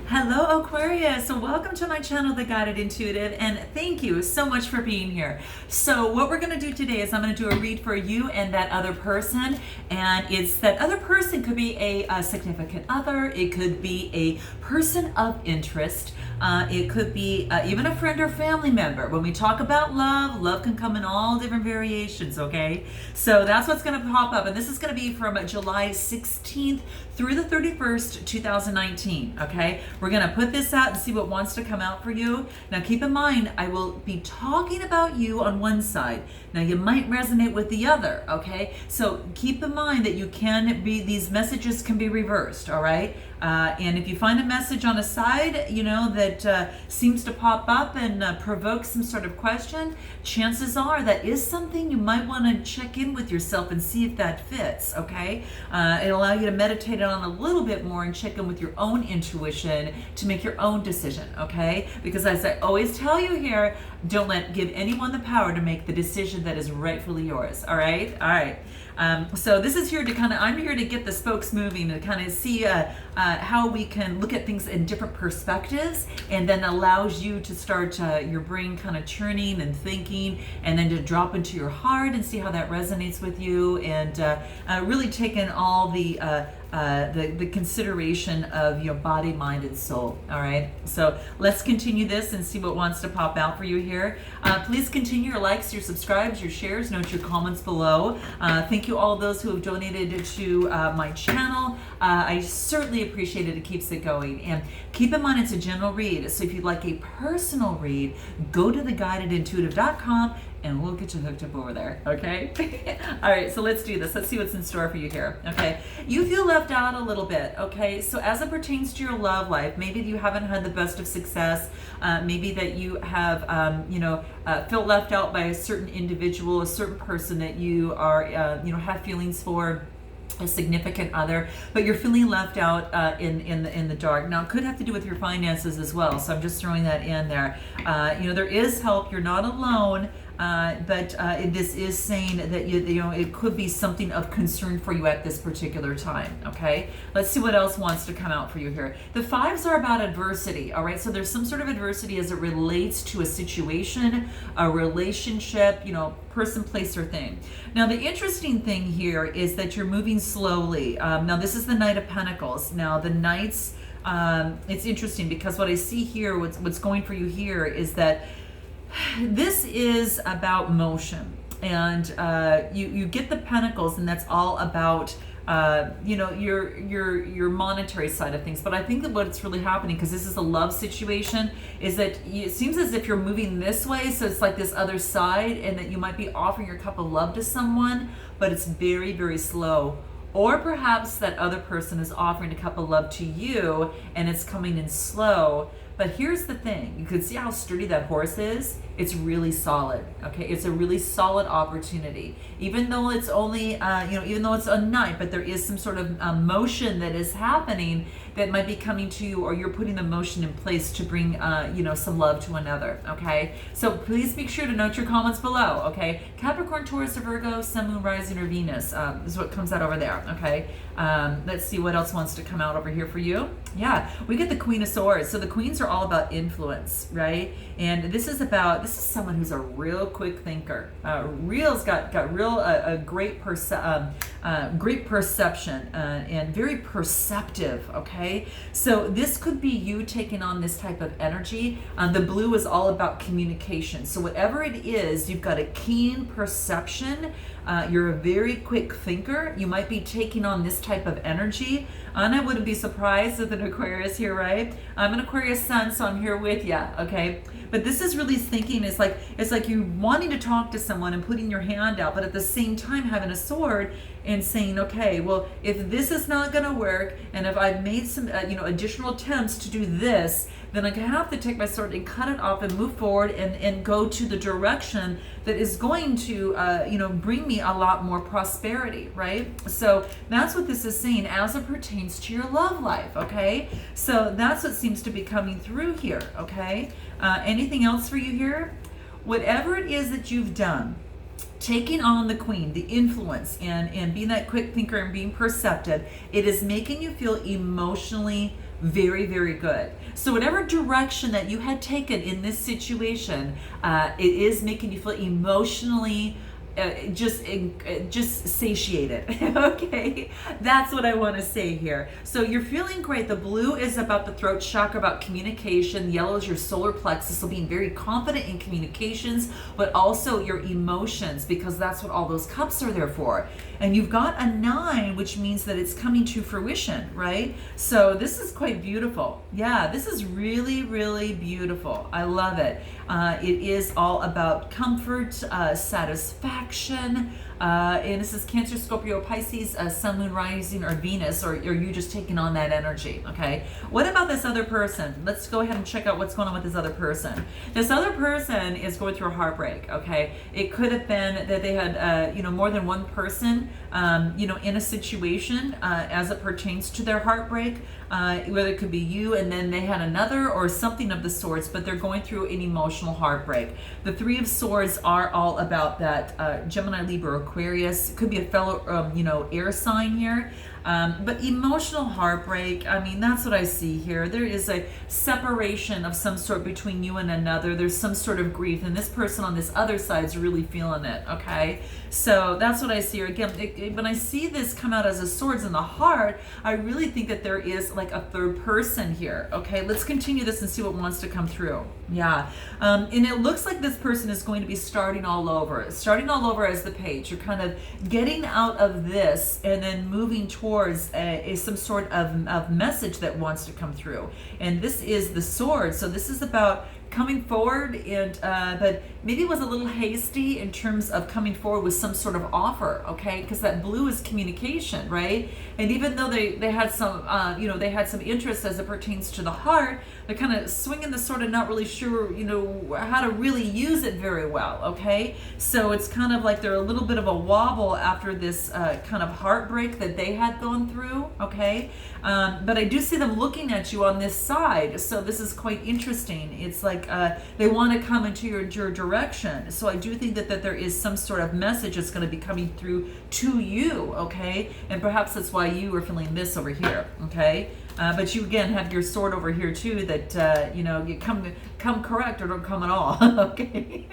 Hello Aquarius, welcome to my channel, The Guided Intuitive, and thank you so much for being here. So what we're going to do today is I'm going to do a read for you and that other person, and it's that other person could be a significant other, it could be a person of interest, it could be even a friend or family member. When we talk about love, love can come in all different variations, okay? So that's what's going to pop up, and this is going to be from July 16th through the 31st, 2019, okay? We're gonna put this out and see what wants to come out for you. Now keep in mind, I will be talking about you on one side. Now you might resonate with the other, okay? So keep in mind that you can be, these messages can be reversed, all right? And if you find a message on a side, you know, that seems to pop up and provoke some sort of question, chances are that is something you might want to check in with yourself and see if that fits, okay? It'll allow you to meditate on a little bit more and check in with your own intuition to make your own decision, okay? Because as I always tell you here, don't give anyone the power to make the decision that is rightfully yours, all right? All right. So this is here to I'm here to get the spokes moving and kind of see how we can look at things in different perspectives, and then allows you to start your brain kind of churning and thinking, and then to drop into your heart and see how that resonates with you, and really take in all the consideration of your body, mind, and soul. All right, so let's continue this and see what wants to pop out for you here. Please continue your likes, your subscribes, your shares, note your comments below. Thank you all those who have donated to my channel. I certainly appreciate it. It keeps it going. And keep in mind, it's a general read. So if you'd like a personal read, go to theguidedintuitive.com and we'll get you hooked up over there, okay? All right, so let's do this. Let's see what's in store for you here, okay? You feel left out a little bit, okay? So as it pertains to your love life, maybe you haven't had the best of success, maybe that you have, felt left out by a certain individual, a certain person that you are, have feelings for, a significant other, but you're feeling left out in the dark. Now, it could have to do with your finances as well, so I'm just throwing that in there. There is help. You're not alone. But this is saying that it could be something of concern for you at this particular time, okay? Let's see what else wants to come out for you here. The fives are about adversity, all right? So there's some sort of adversity as it relates to a situation, a relationship, person, place, or thing. Now, the interesting thing here is that you're moving slowly. Now, this is the Knight of Pentacles. Now, the Knights, it's interesting because what I see here, what's going for you here is that this is about motion, and you get the Pentacles, and that's all about your monetary side of things. But I think that what's really happening, because this is a love situation, is that it seems as if you're moving this way, so it's like this other side, and that you might be offering your cup of love to someone, but it's very, very slow. Or perhaps that other person is offering a cup of love to you and it's coming in slow. But here's the thing, you can see how sturdy that horse is. It's really solid, okay? It's a really solid opportunity. Even though it's only, even though it's a night, but there is some sort of motion that is happening that might be coming to you, or you're putting the motion in place to bring, some love to another, okay? So please make sure to note your comments below, okay? Capricorn, Taurus, or Virgo, Sun, Moon, Rising, or Venus is what comes out over there, okay? Let's see what else wants to come out over here for you. Yeah, we get the Queen of Swords. So the Queens are all about influence, right? And this is someone who's a real quick thinker. Got real great perception and very perceptive, okay? So this could be you taking on this type of energy. The blue is all about communication. So whatever it is, you've got a keen perception. You're a very quick thinker. You might be taking on this type of energy. And I wouldn't be surprised with an Aquarius here, right? I'm an Aquarius sun, so I'm here with you, okay? But this is really thinking, it's like you wanting to talk to someone and putting your hand out, but at the same time having a sword and saying, okay, well, if this is not going to work, and if I've made some additional attempts to do this, then I have to take my sword and cut it off and move forward and go to the direction that is going to bring me a lot more prosperity, right? So that's what this is saying as it pertains to your love life, okay? So that's what seems to be coming through here, okay? Anything else for you here? Whatever it is that you've done, taking on the Queen, the influence, and being that quick thinker and being perceptive, it is making you feel emotionally very, very good. So whatever direction that you had taken in this situation, it is making you feel emotionally just satiated. Okay, that's what I want to say here. So you're feeling great. The blue is about the throat chakra, about communication. Yellow is your solar plexus, so being very confident in communications, but also your emotions, because that's what all those cups are there for. And you've got a 9, which means that it's coming to fruition, right? So this is quite beautiful. Yeah, this is really, really beautiful. I love it. It is all about comfort, satisfaction, and this is Cancer, Scorpio, Pisces, Sun, Moon, Rising, or Venus, or you just taking on that energy, okay? What about this other person? Let's go ahead and check out what's going on with this other person. This other person is going through a heartbreak, okay? It could have been that they had, more than one person, in a situation as it pertains to their heartbreak, whether it could be you and then they had another or something of the sorts, but they're going through an emotional heartbreak. The 3 of Swords are all about that Gemini, Libra, Aquarius. It could be a fellow, air sign here. But emotional heartbreak, I mean, that's what I see here. There is a separation of some sort between you and another. There's some sort of grief, and this person on this other side is really feeling it, okay? So that's what I see here. Again, when I see this come out as a swords in the heart, I really think that there is like a third person here, okay? Let's continue this and see what wants to come through. Yeah, and it looks like this person is going to be starting all over as the page. You're kind of getting out of this and then moving towards some sort of message that wants to come through. And this is the sword. So this is about coming forward, and but maybe it was a little hasty in terms of coming forward with some sort of offer, okay? Because that blue is communication, right? And even though they had some, they had some interest as it pertains to the heart, they're kind of swinging the sword and not really sure, how to really use it very well, okay? So it's kind of like they're a little bit of a wobble after this kind of heartbreak that they had gone through, okay? But I do see them looking at you on this side, so this is quite interesting. It's like they want to come into your direction. So I do think that there is some sort of message that's going to be coming through to you, okay? And perhaps that's why you are feeling this over here, okay? But you again have your sword over here too, that you come correct or don't come at all. Okay.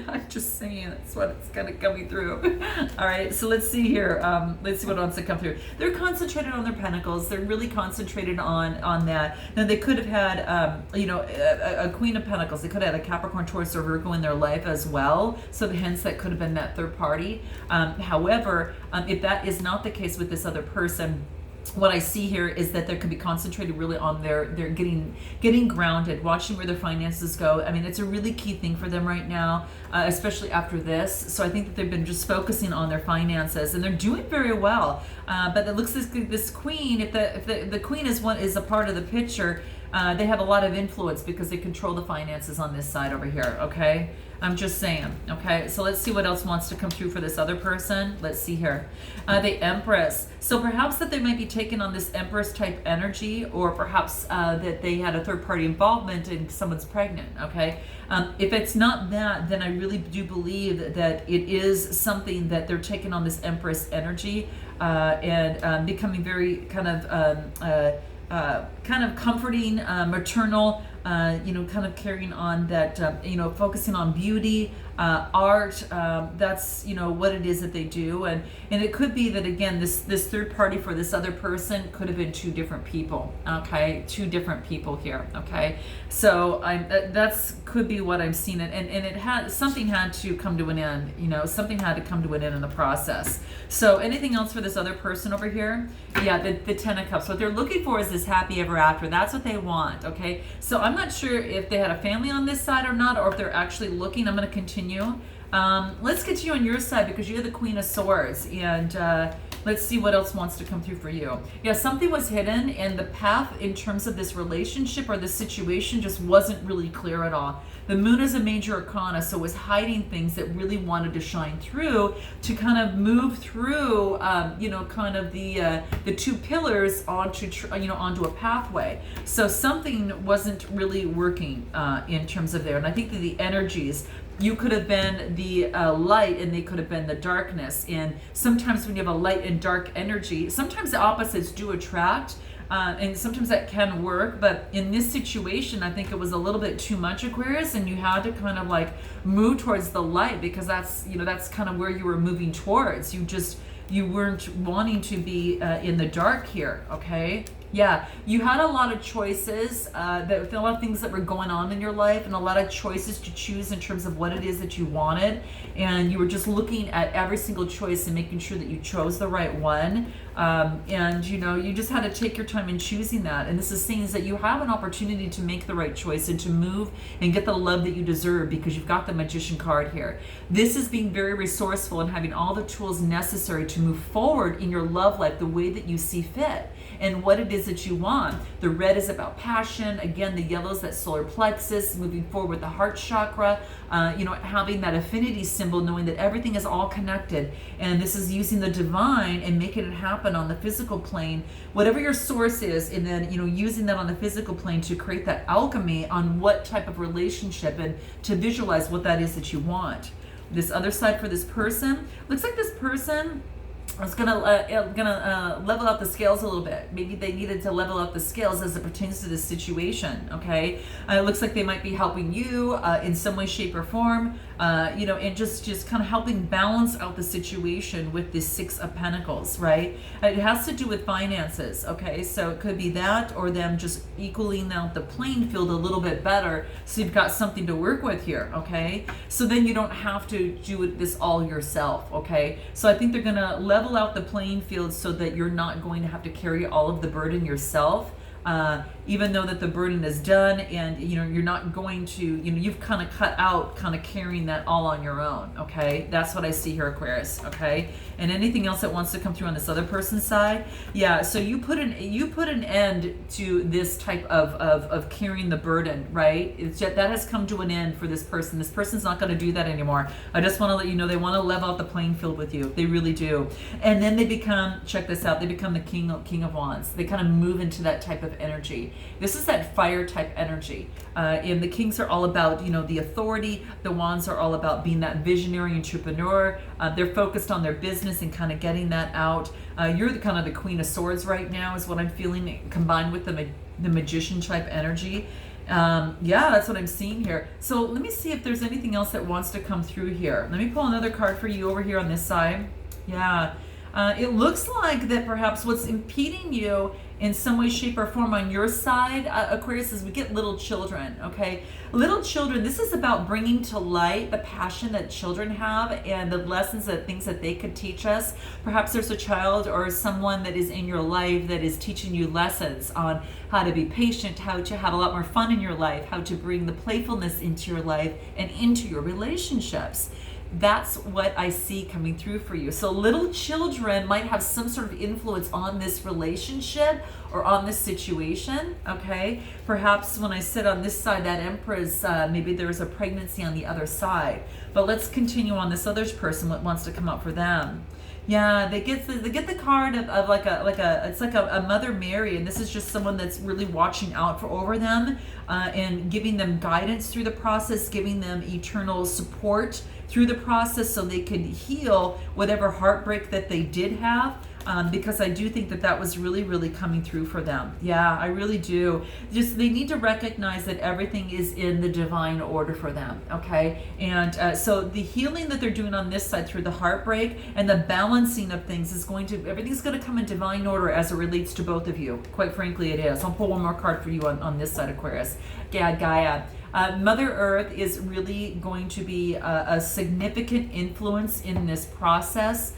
I'm just saying that's what it's kind of coming through. All right, so let's see here. Let's see what wants to come through. They're concentrated on their pentacles. They're really concentrated on that. Now they could have had a Queen of Pentacles. They could have had a Capricorn, Taurus, or Virgo in their life as well. So hence that could have been that third party. However, if that is not the case with this other person, what I see here is that they could be concentrated really on their getting grounded, watching where their finances go. I mean, it's a really key thing for them right now, especially after this. So I think that they've been just focusing on their finances, and they're doing very well. But it looks like this queen, if the queen is a part of the picture, they have a lot of influence because they control the finances on this side over here, okay? I'm just saying, okay? So let's see what else wants to come through for this other person. Let's see here. The Empress. So perhaps that they might be taking on this Empress type energy, or perhaps that they had a third party involvement and someone's pregnant, okay? If it's not that, then I really do believe that it is something that they're taking on this Empress energy and becoming very kind of comforting, maternal, kind of carrying on that, focusing on beauty, art. That's what it is that they do, and it could be that again this third party for this other person could have been 2 different people. Okay, 2 different people here. Okay, so that's could be what I'm seeing, and it had something had to come to an end. Something had to come to an end in the process. So anything else for this other person over here? Yeah, the 10 of Cups. What they're looking for is this happy ever after. That's what they want. Okay, so I'm not sure if they had a family on this side or not, or if they're actually looking. I'm going to continue. Let's continue on your side because you're the Queen of Swords, and let's see what else wants to come through for you. Yeah, something was hidden, and the path in terms of this relationship or this situation just wasn't really clear at all. The Moon is a major arcana, so it was hiding things that really wanted to shine through to kind of move through, kind of the 2 pillars onto a pathway. So something wasn't really working in terms of there, and I think that the energies. You could have been the light and they could have been the darkness. And sometimes when you have a light and dark energy, sometimes the opposites do attract. And sometimes that can work, but in this situation, I think it was a little bit too much, Aquarius, and you had to kind of like move towards the light, because that's, you know, that's kind of where you were moving towards. You weren't wanting to be in the dark here, okay? Yeah, you had a lot of choices, a lot of things that were going on in your life, and a lot of choices to choose in terms of what it is that you wanted. And you were just looking at every single choice and making sure that you chose the right one. And you know, you just had to take your time in choosing that. And this is saying that you have an opportunity to make the right choice and to move and get the love that you deserve, because you've got the Magician card here. This is being very resourceful and having all the tools necessary to move forward in your love life the way that you see fit and what it is that you want. The red is about passion. Again, the yellow is that solar plexus, moving forward with the heart chakra, you know, having that affinity symbol, knowing that everything is all connected. And this is using the divine and making it happen on the physical plane, whatever your source is, and then, you know, using that on the physical plane to create that alchemy on what type of relationship and to visualize what that is that you want. This other side for this person, looks like this person is gonna level out the scales a little bit. Maybe they needed to level out the scales as it pertains to this situation, okay? It looks like they might be helping you in some way, shape, or form, you know, and just kind of helping balance out the situation with this Six of Pentacles, right? It has to do with finances, okay? So it could be that, or them just equaling out the playing field a little bit better, so you've got something to work with here, okay? So then you don't have to do this all yourself, okay? So I think they're gonna level out the playing field so that you're not going to have to carry all of the burden yourself, even though that the burden is done, and you know, you're not going to, you know, you've kind of cut out kind of carrying that all on your own, okay? That's what I see here, Aquarius, okay? And anything else that wants to come through on this other person's side, yeah, so you put an end to this type of carrying the burden, right? It's just, that has come to an end for this person. This person's not going to do that anymore. I just want to let you know they want to level out the playing field with you. They really do. And then they become, check this out, they become the king of wands. They kind of move into that type of energy. This is that fire type energy. And the kings are all about, you know, the authority. The wands are all about being that visionary entrepreneur. They're focused on their business and kind of getting that out. You're the kind of the Queen of Swords right now is what I'm feeling, combined with the Magician type energy. Yeah, that's what I'm seeing here. So let me see if there's anything else that wants to come through here. Let me pull another card for you over here on this side. Yeah. It looks like that perhaps what's impeding you in some way, shape, or form on your side, Aquarius, is we get little children, okay? Little children, this is about bringing to light the passion that children have and the lessons, that things that they could teach us. Perhaps there's a child or someone that is in your life that is teaching you lessons on how to be patient, how to have a lot more fun in your life, how to bring the playfulness into your life and into your relationships. That's what I see coming through for you. So little children might have some sort of influence on this relationship or on this situation, okay? Perhaps when I sit on this side, that Empress, maybe there's a pregnancy on the other side. But let's continue on this other person, what wants to come up for them. Yeah, they get the card of like a Mother Mary, and this is just someone that's really watching out for over them and giving them guidance through the process, giving them eternal support through the process so they can heal whatever heartbreak that they did have. Because I do think that that was really, really coming through for them. Yeah, I really do. Just they need to recognize that everything is in the divine order for them, okay? And so the healing that they're doing on this side through the heartbreak and the balancing of things is everything's going to come in divine order as it relates to both of you. Quite frankly, it is. I'll pull one more card for you on this side, Aquarius. Yeah, Gaia. Mother Earth is really going to be a significant influence in this process.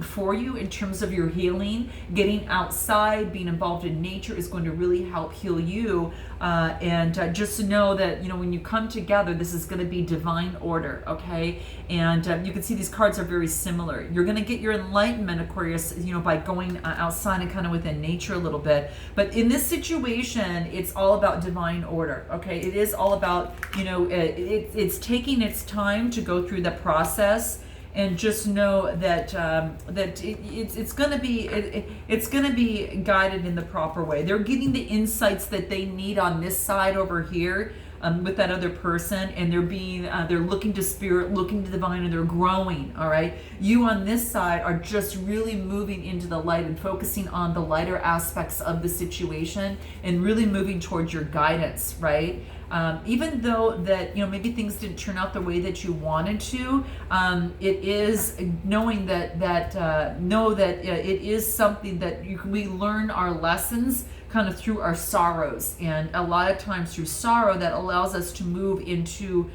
For you in terms of your healing. Getting outside, being involved in nature is going to really help heal you. And just know that, you know, when you come together, this is going to be divine order, okay? And you can see these cards are very similar. You're going to get your enlightenment, Aquarius, you know, by going outside and kind of within nature a little bit. But in this situation, it's all about divine order, okay? It is all about, you know, it's taking its time to go through the process. And just know that it's going to be guided in the proper way. They're getting the insights that they need on this side over here with that other person, and they're looking to spirit, looking to divine, and they're growing. All right, you on this side are just really moving into the light and focusing on the lighter aspects of the situation and really moving towards your guidance, right? Even though that, you know, maybe things didn't turn out the way that you wanted to, it is knowing that it is something that we learn our lessons kind of through our sorrows, and a lot of times through sorrow that allows us to move into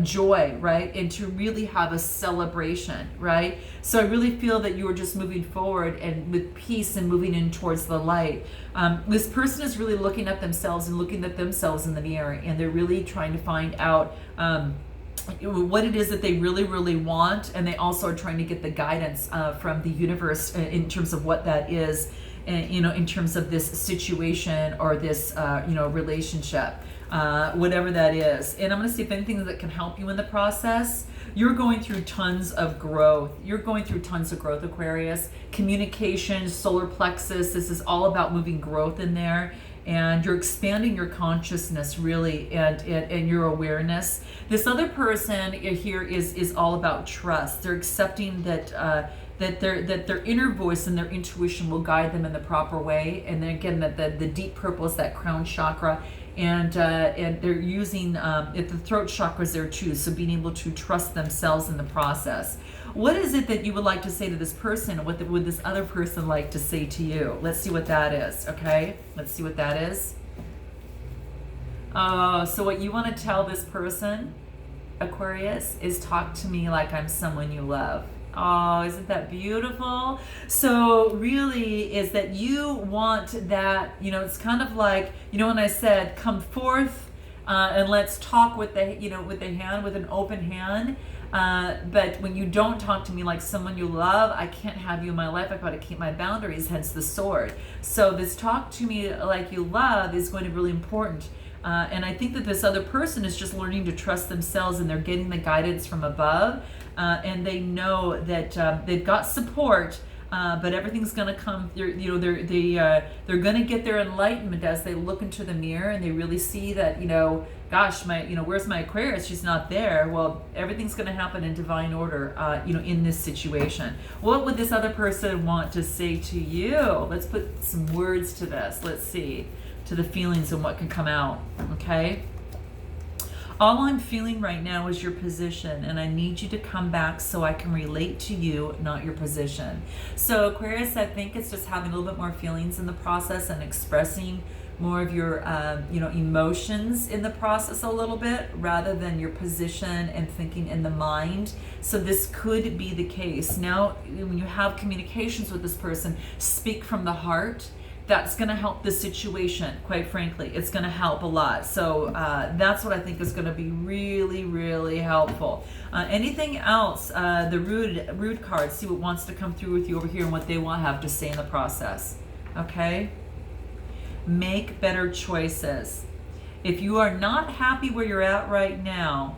joy, right, and to really have a celebration, right? So I really feel that you are just moving forward and with peace and moving in towards the light. This person is really looking at themselves and looking at themselves in the mirror, and they're really trying to find out what it is that they really, really want, and they also are trying to get the guidance from the universe in terms of what that is, you know, in terms of this situation or this, you know, relationship, whatever that is. And I'm going to see if anything that can help you in the process. You're going through tons of growth. You're going through tons of growth, Aquarius. Communication, solar plexus, this is all about moving growth in there. And you're expanding your consciousness, really, and your awareness. This other person here is all about trust. They're accepting that that their inner voice and their intuition will guide them in the proper way. And then again, that the deep purple is that crown chakra, and they're using the throat chakra is there too. So being able to trust themselves in the process. What is it that you would like to say to this person? What would this other person like to say to you? Let's see what that is. Okay, let's see what that is. So what you want to tell this person, Aquarius, is talk to me like I'm someone you love. Oh, isn't that beautiful? So really is that you want that, you know, it's kind of like, you know, when I said, come forth and let's talk with the, you know, with the hand, with an open hand. But when you don't talk to me like someone you love, I can't have you in my life. I've got to keep my boundaries, hence the sword. So this talk to me like you love is going to be really important. And I think that this other person is just learning to trust themselves, and they're getting the guidance from above. And they know that they've got support, but everything's going to come. They're going to get their enlightenment as they look into the mirror and they really see that, you know, gosh, where's my Aquarius? She's not there. Well, everything's going to happen in divine order, you know, in this situation. What would this other person want to say to you? Let's put some words to this. Let's see, to the feelings and what can come out. Okay. All I'm feeling right now is your position, and I need you to come back so I can relate to you, not your position. So Aquarius, I think it's just having a little bit more feelings in the process and expressing more of your, you know, emotions in the process a little bit, rather than your position and thinking in the mind. So this could be the case. Now, when you have communications with this person, speak from the heart. That's going to help the situation, quite frankly. It's going to help a lot. So that's what I think is going to be really, really helpful. Anything else? The rude card, see what wants to come through with you over here and what they want to have to say in the process. Okay? Make better choices. If you are not happy where you're at right now,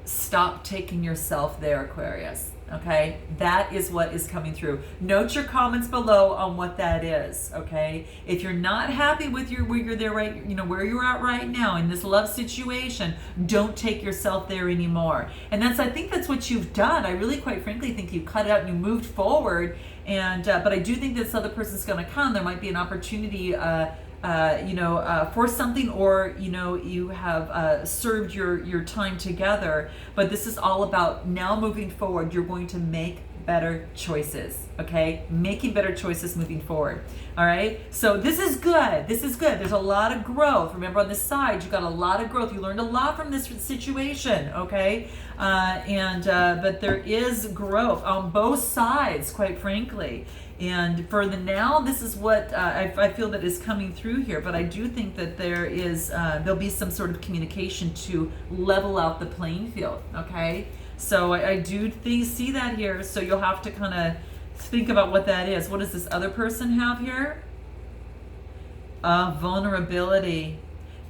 stop taking yourself there, Aquarius. Okay, that is what is coming through. Note your comments below on what that is. Okay, if you're not happy with where you're there right, you know, where you're at right now in this love situation, don't take yourself there anymore. And I think that's what you've done. I really, quite frankly, think you cut it out and you moved forward. And but I do think this other person's going to come. There might be an opportunity. For something, or, you know, you have served your time together, but this is all about now moving forward. You're going to make better choices. Okay, making better choices moving forward. All right, so this is good. This is good. There's a lot of growth. Remember, on this side, you got a lot of growth. You learned a lot from this situation. Okay, but there is growth on both sides, quite frankly. And for the now, this is what I feel that is coming through here. But I do think that there'll be some sort of communication to level out the playing field. Okay, so I do see that here. So you'll have to kind of think about what that is. What does this other person have here? Vulnerability.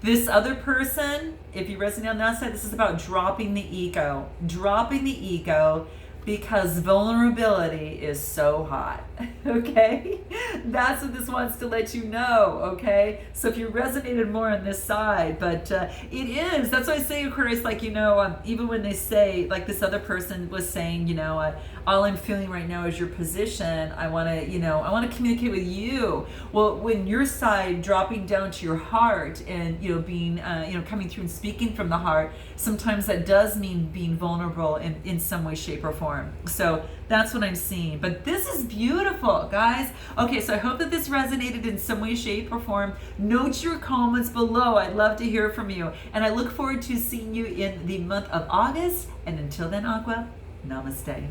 This other person, if you resonate on that side, this is about dropping the ego. Dropping the ego. because vulnerability is so hot. Okay, that's what this wants to let you know. Okay, so if you resonated more on this side, but it is, that's why I say, Aquarius, like, you know, even when they say, like this other person was saying, you know, all I'm feeling right now is your position. I want to, you know, I want to communicate with you. Well, when your side dropping down to your heart and, you know, being, you know, coming through and speaking from the heart, sometimes that does mean being vulnerable in some way, shape, or form. So that's what I'm seeing. But this is beautiful, guys. Okay, so I hope that this resonated in some way, shape, or form. Note your comments below. I'd love to hear from you. And I look forward to seeing you in the month of August. And until then, Aqua, namaste.